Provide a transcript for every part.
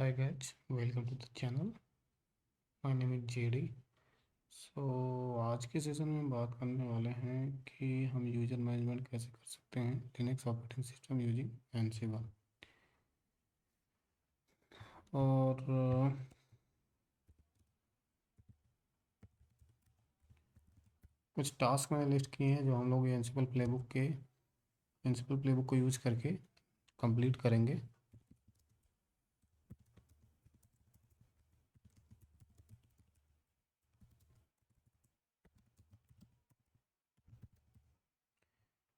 Hi guys, welcome to the channel. My name is JD. सो आज के session में बात करने वाले हैं कि हम यूज़र मैनेजमेंट कैसे कर सकते हैं लिनक्स ऑपरेटिंग सिस्टम यूजिंग एनसिबल। और कुछ टास्क मैंने लिस्ट किए हैं जो हम लोग एनसिबल प्लेबुक को यूज़ करके कंप्लीट करेंगे।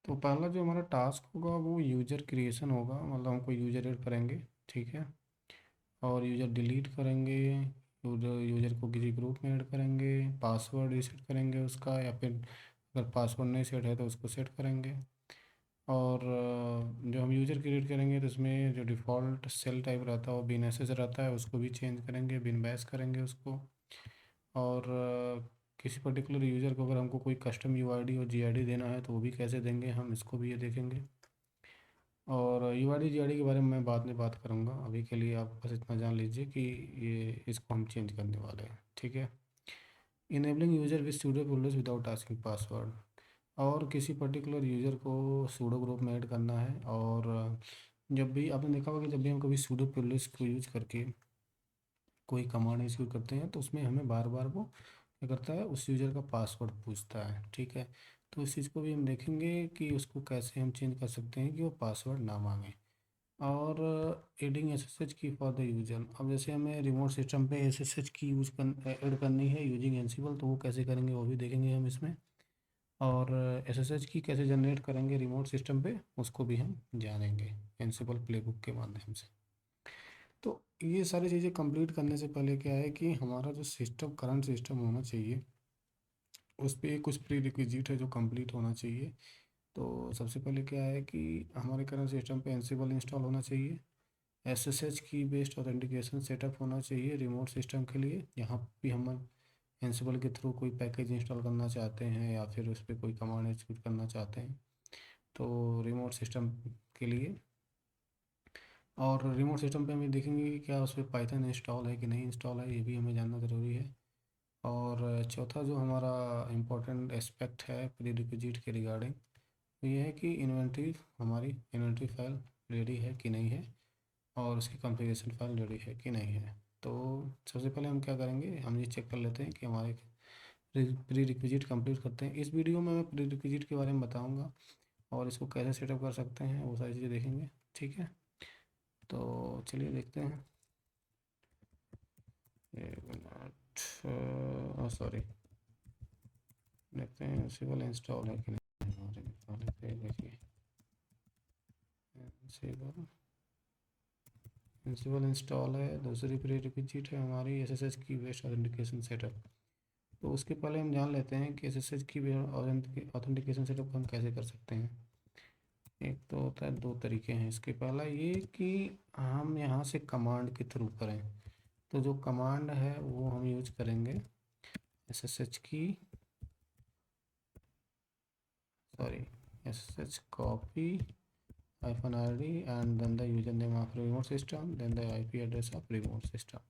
तो पहला जो हमारा टास्क होगा वो यूज़र क्रिएशन होगा, मतलब हमको यूज़र ऐड करेंगे, ठीक है। और यूज़र डिलीट करेंगे, यूज़र को किसी ग्रुप में ऐड करेंगे, पासवर्ड रीसेट करेंगे उसका, या फिर अगर पासवर्ड नहीं सेट है तो उसको सेट करेंगे। और जो हम यूज़र क्रिएट करेंगे तो उसमें जो डिफ़ॉल्ट सेल टाइप रहता है वो बिन एसएस रहता है, उसको भी चेंज करेंगे, बिन बैश करेंगे उसको। और किसी पर्टिकुलर यूज़र को अगर हमको कोई कस्टम यूआईडी और जीआईडी देना है तो वो भी कैसे देंगे, हम इसको भी ये देखेंगे। और यूआईडी जीआईडी के बारे में मैं बाद में बात करूँगा, अभी के लिए आप बस इतना जान लीजिए कि ये इसको हम चेंज करने वाले हैं, ठीक है। Enabling user with pseudo folders without asking password, और किसी पर्टिकुलर यूज़र को सूडो ग्रुप में ऐड करना है। और जब भी आपने देखा होगा कि जब भी हम कभी सूडो प्रोलिस को यूज करके कोई कमांड एग्जीक्यूट करते हैं तो उसमें हमें बार बार वो क्या करता है, उस यूज़र का पासवर्ड पूछता है, ठीक है। तो इस चीज़ को भी हम देखेंगे कि उसको कैसे हम चेंज कर सकते हैं कि वो पासवर्ड ना मांगे। और एडिंग एसएसएच की फॉर द यूजर, अब जैसे हमें रिमोट सिस्टम पे एसएसएच की ऐड करनी है यूजिंग एनसिबल, तो वो कैसे करेंगे वो भी देखेंगे हम इसमें। और एसएसएच की कैसे जनरेट करेंगे रिमोट सिस्टम पे उसको भी हम जानेंगे एनसिबल प्लेबुक के माध्यम से। तो ये सारी चीज़ें कंप्लीट करने से पहले क्या है कि हमारा जो सिस्टम करंट सिस्टम होना चाहिए उस पर कुछ प्री रिक्विजिट है जो कंप्लीट होना चाहिए। तो सबसे पहले क्या है कि हमारे करंट सिस्टम पे एनसिबल इंस्टॉल होना चाहिए, एसएसएच की बेस्ड ऑथेंटिकेशन सेटअप होना चाहिए रिमोट सिस्टम के लिए। यहाँ भी हम एनसिबल के थ्रू कोई पैकेज इंस्टॉल करना चाहते हैं या फिर उस पर कोई कमांड एग्जीक्यूट करना चाहते हैं तो रिमोट सिस्टम के लिए। और रिमोट सिस्टम पे हम ये देखेंगे कि क्या उस पर पाइथन इंस्टॉल है कि नहीं इंस्टॉल है, ये भी हमें जानना ज़रूरी है। और चौथा जो हमारा इम्पोर्टेंट एस्पेक्ट है प्री रिक्विजिट के रिगार्डिंग, तो ये है कि हमारी इन्वेंट्री फाइल रेडी है कि नहीं है, और उसकी कॉन्फ़िगरेशन फाइल रेडी है कि नहीं है। तो सबसे पहले हम क्या करेंगे, हम ये चेक कर लेते हैं कि हमारे प्री रिक्विजिट कंप्लीट करते हैं। इस वीडियो में मैं प्री रिक्विजिट के बारे में बताऊंगा और इसको कैसे सेटअप कर सकते हैं वो सारी चीज़ें देखेंगे, ठीक है। तो चलिए देखते हैं। एक मिनट, सॉरी, देखते हैं सिबल इंस्टॉल है कि नहीं हमारे में। पहले से देखिए सिबल सिबल इंस्टॉल है। दूसरी प्री रिक्विजिट है हमारी एसएसएच की बेस्ड ऑथेंटिकेशन सेटअप। तो उसके पहले हम जान लेते हैं कि एसएसएच की ऑथेंटिकेशन सेटअप हम कैसे कर सकते हैं। एक तो होता है, दो तरीके हैं इसके। पहला ये कि हम यहाँ से कमांड के थ्रू करें, तो जो कमांड है वो हम यूज करेंगे एसएसएच की, sorry, SSH copy -id and then the username of remote system, then the IP address of remote system।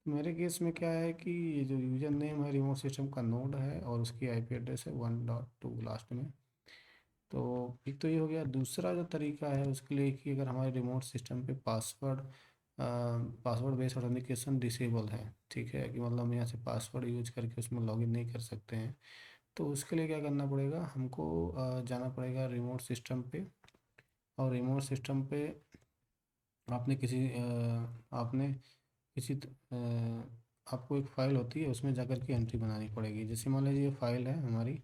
मेरे केस में क्या है कि ये जो यूजर नेम है रिमोट सिस्टम का नोड है और उसकी आईपी एड्रेस है 1.2 लास्ट में। तो एक तो ये हो गया। दूसरा जो तरीका है उसके लिए कि अगर हमारे रिमोट सिस्टम पे पासवर्ड बेस्ड ऑथेंटिकेशन डिसेबल है, ठीक है, कि मतलब हम यहाँ से पासवर्ड यूज करके उसमें लॉगिन नहीं कर सकते हैं, तो उसके लिए क्या करना पड़ेगा हमको, जाना पड़ेगा रिमोट सिस्टम पे। और रिमोट सिस्टम पे आपने किसी आपको एक फ़ाइल होती है उसमें जाकर के एंट्री बनानी पड़ेगी। जैसे मान लीजिए ये फाइल है हमारी,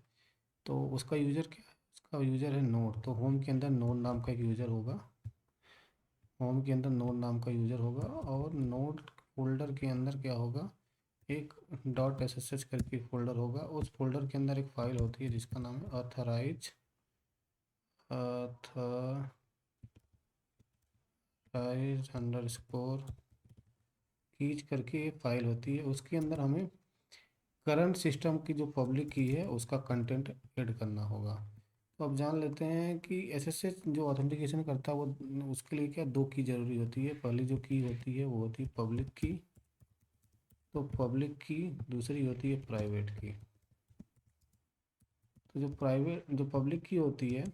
तो उसका यूज़र क्या है, उसका यूज़र है नोड। तो होम के अंदर नोड नाम का एक यूज़र होगा, होम के अंदर नोड नाम का यूज़र होगा। और नोड फोल्डर के अंदर क्या होगा, एक .ssh करके फोल्डर होगा। उस फोल्डर के अंदर एक फ़ाइल होती है जिसका नाम है ऑथराइज कीज करके एक फ़ाइल होती है। उसके अंदर हमें करंट सिस्टम की जो पब्लिक की है उसका कंटेंट ऐड करना होगा। तो अब जान लेते हैं कि एसएसएच जो ऑथेंटिकेशन करता है वो उसके लिए क्या दो की ज़रूरी होती है। पहली जो की होती है वो होती है पब्लिक की, तो पब्लिक की। दूसरी होती है प्राइवेट की। तो जो पब्लिक की होती है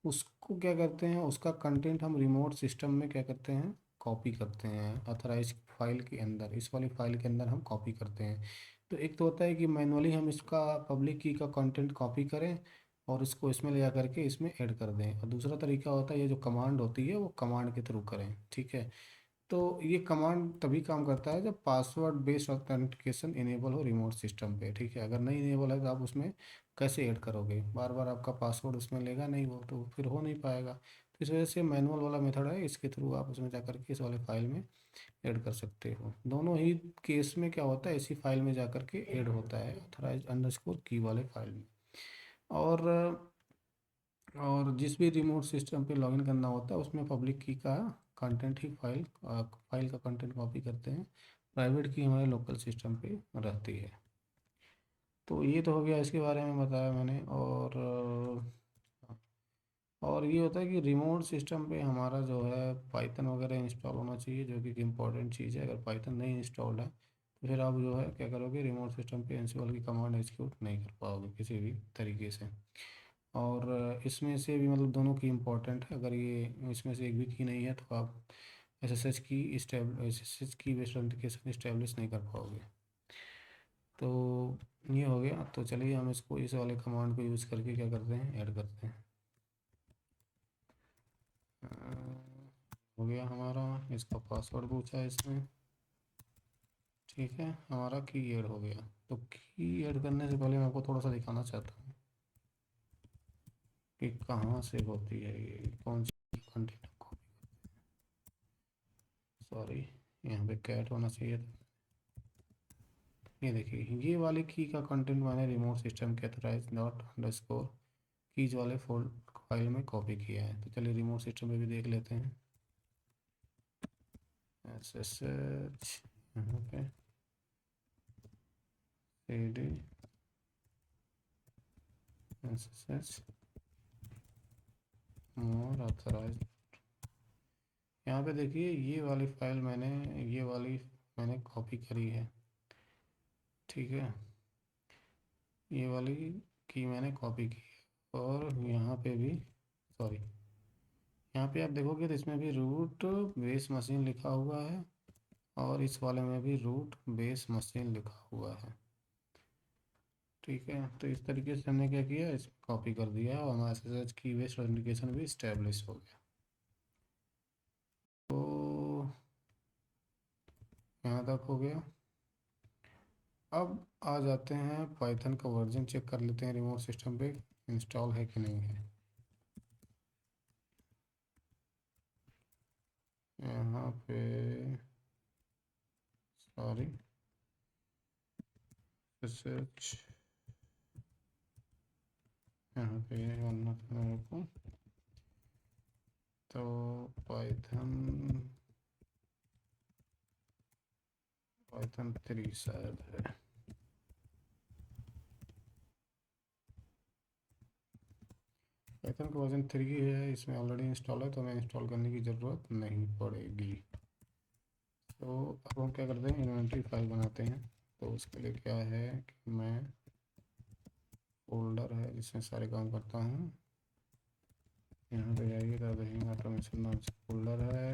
उसको क्या करते हैं, उसका कंटेंट हम रिमोट सिस्टम में क्या करते हैं, कॉपी करते हैं अथराइज फाइल के अंदर, इस वाली फाइल के अंदर हम कॉपी करते हैं। तो एक तो होता है कि मैनुअली हम इसका पब्लिक की का कंटेंट कॉपी करें और इसको इसमें ले जा करके इसमें ऐड कर दें, और दूसरा तरीका होता है ये जो कमांड होती है वो कमांड के थ्रू करें। ठीक है। तो ये कमांड तभी काम करता है जब पासवर्ड बेस्ड ऑथेंटिकेशन इनेबल हो रिमोट सिस्टम पे। ठीक है। अगर नहीं इनेबल है तो आप उसमें कैसे ऐड करोगे, बार बार आपका पासवर्ड उसमें लेगा नहीं वो, तो फिर हो नहीं पाएगा। तो इस वजह से मैनुअल वाला मेथड है, इसके थ्रू आप उसमें जा करके इस वाले फाइल में ऐड कर सकते हो। दोनों ही केस में क्या होता है, इसी फाइल में जा करके ऐड होता है ऑथराइज अंडरस्कोर की वाले फाइल में। और और जिस भी रिमोट सिस्टम पे लॉगिन करना होता है उसमें पब्लिक की का कंटेंट ही फाइल का कंटेंट कॉपी करते हैं, प्राइवेट की हमारे लोकल सिस्टम पे रहती है। तो ये तो हो गया, इसके बारे में बताया मैंने। और ये होता है कि रिमोट सिस्टम पे हमारा जो है पाइथन वगैरह इंस्टॉल होना चाहिए, जो कि इम्पोर्टेंट चीज़ है। अगर पाइथन नहीं इंस्टॉल्ड है तो फिर आप जो है क्या करोगे, रिमोट सिस्टम पे एनसीओएल की कमांड एग्जीक्यूट नहीं कर पाओगे किसी भी तरीके से। और इसमें से भी मतलब दोनों की इम्पोर्टेंट है, अगर ये इसमें से एक भी की नहीं है तो आप एस एस एच की बेस्ड ऑथेंटिकेशन इस्टेब्लिश नहीं कर पाओगे। तो ये हो गया। तो चलिए हम इसको इस वाले कमांड को यूज़ करके क्या करते हैं, ऐड करते हैं। हो गया हमारा, इसका पासवर्ड पूछा है इसमें। ठीक है, हमारा की ऐड हो गया। तो की ऐड करने से पहले मैं आपको थोड़ा सा दिखाना चाहता हूँ कि कहाँ से होती है ये, कौन सी कंटेंट को। सॉरी, यहाँ पे कैट होना चाहिए था। ये देखिए, ये वाली की का कंटेंट मैंने रिमोट सिस्टम के अथराइज डॉट अंडरस्कोर कीज वाले फोल्ड फाइल में कॉपी किया है। तो चलिए रिमोट सिस्टम पे भी देख लेते हैं। एस एस एच, यहाँ पे C D S S H more authorise. यहाँ पे देखिए ये वाली मैंने कॉपी करी है। ठीक है, ये वाली की मैंने कॉपी की है। और यहाँ पे भी, सॉरी, यहाँ पे आप देखोगे तो इसमें भी रूट बेस मशीन लिखा हुआ है और इस वाले में भी रूट बेस मशीन लिखा हुआ है। ठीक है, तो इस तरीके से हमने क्या किया, इस कॉपी कर दिया और हमारा एसएसएच की बेस्ड ऑथेंटिकेशन भी इस्टेब्लिश हो गया। तो यहाँ तक हो गया। अब आ जाते हैं पाइथन का वर्जन चेक कर लेते हैं, रिमोट सिस्टम पे इंस्टॉल है कि नहीं है। यहाँ पे, सॉरी, एसएच, यहाँ पे बनना था मेरे को। तो पाइथन पाइथन 3 शायद है। पाइथन का वर्जन 3 है, इसमें ऑलरेडी इंस्टॉल है तो हमें इंस्टॉल करने की ज़रूरत नहीं पड़ेगी। तो अब हम क्या करते हैं, इन्वेंटरी फाइल बनाते हैं। तो उसके लिए क्या है कि मैं, फोल्डर है जिसमें सारे काम करता हूँ, यहाँ पे जाइए तो देखेंगे ऑटोमेशन नाम से फोल्डर है।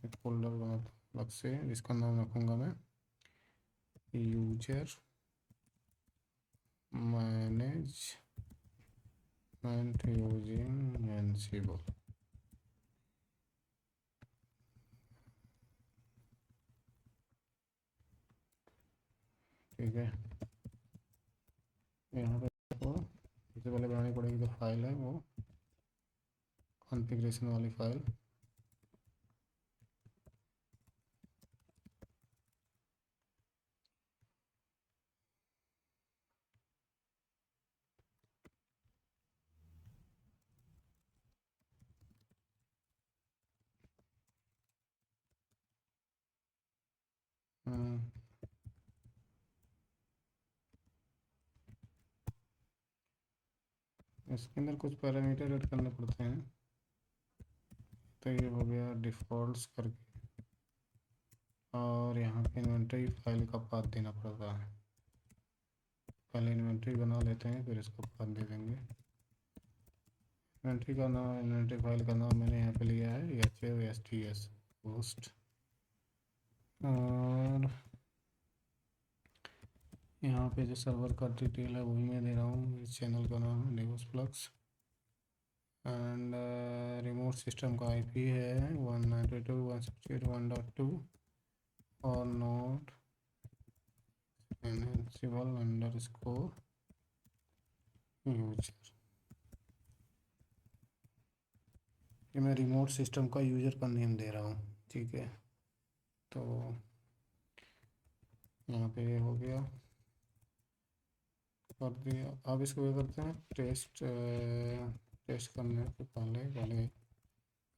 एक फोल्डर बनाता हूँ अलग से, जिसका नाम रखूँगा मैं यूजर मैनेजमेंट यूजिंग एनसिबल। ठीक है, यहाँ पे आपको सबसे पहले बनानी पड़ेगी जो फाइल है वो कॉन्फ़िगरेशन वाली फाइल। इसके अंदर कुछ पैरामीटर ऐड करने पड़ते हैं। तो ये हो गया डिफ़ॉल्ट्स करके, और यहाँ पे इन्वेंट्री फाइल का पाथ देना पड़ता है। पहले इन्वेंट्री बना लेते हैं, फिर इसको पाथ दे देंगे। इन्वेंट्री का नाम, इन्वेंट्री फाइल का नाम मैंने यहाँ पे लिया है HFSTS होस्ट, और यहाँ पे जो सर्वर का डिटेल है वही मैं दे रहा हूँ। इस चैनल का नाम है नेवस प्लग्स, एंड रिमोट सिस्टम का IP है 192.168.1.2 और नोड enable_यूजर। ये मैं रिमोट सिस्टम का यूज़र का नेम दे रहा हूँ, ठीक है। तो यहाँ पे ये हो गया, कर दिया। अब इसको क्या करते हैं, टेस्ट करने के पहले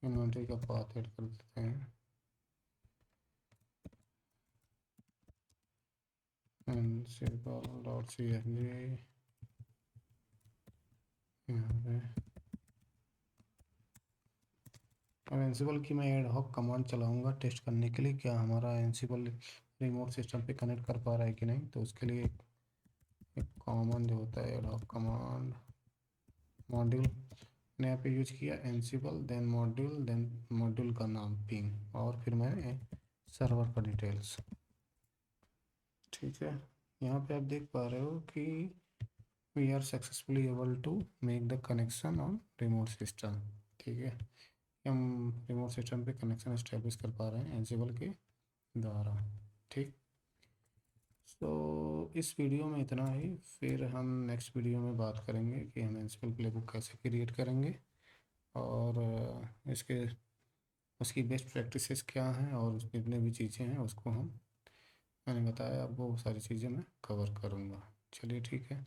इन्वेंट्री का पाथ ऐड कर देते हैं। ansible.csv यहाँ पे। अब एनसिबल की मैं एड हॉक कमांड चलाऊंगा टेस्ट करने के लिए, क्या हमारा एनसिबल रिमोट सिस्टम पे कनेक्ट कर पा रहा है कि नहीं। तो उसके लिए एक कॉमन जो होता है एड हॉक कमांड, मॉड्यूल ने यहाँ पे यूज किया एनसिबल, देन मॉड्यूल का नाम पिंग, और फिर मैं सर्वर का डिटेल्स, ठीक है। यहाँ पे आप देख पा रहे हो कि we are successfully able to make the connection on remote system, ठीक है। हम रिमोट सिस्टम पे कनेक्शन इस्टेब्लिश कर पा रहे हैं एनसिबल के द्वारा, ठीक। तो इस वीडियो में इतना ही, फिर हम नेक्स्ट वीडियो में बात करेंगे कि हम एनसिबल प्लेबुक कैसे क्रिएट करेंगे, और इसके उसकी बेस्ट प्रैक्टिसेस क्या हैं, और जितने भी चीज़ें हैं उसको मैंने बताया आपको, वो सारी चीज़ें मैं कवर करूँगा। चलिए ठीक है,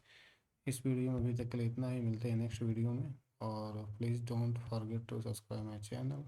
इस वीडियो में अभी तक के लिए इतना ही, मिलते हैं नेक्स्ट वीडियो में। और please don't forget to subscribe my channel.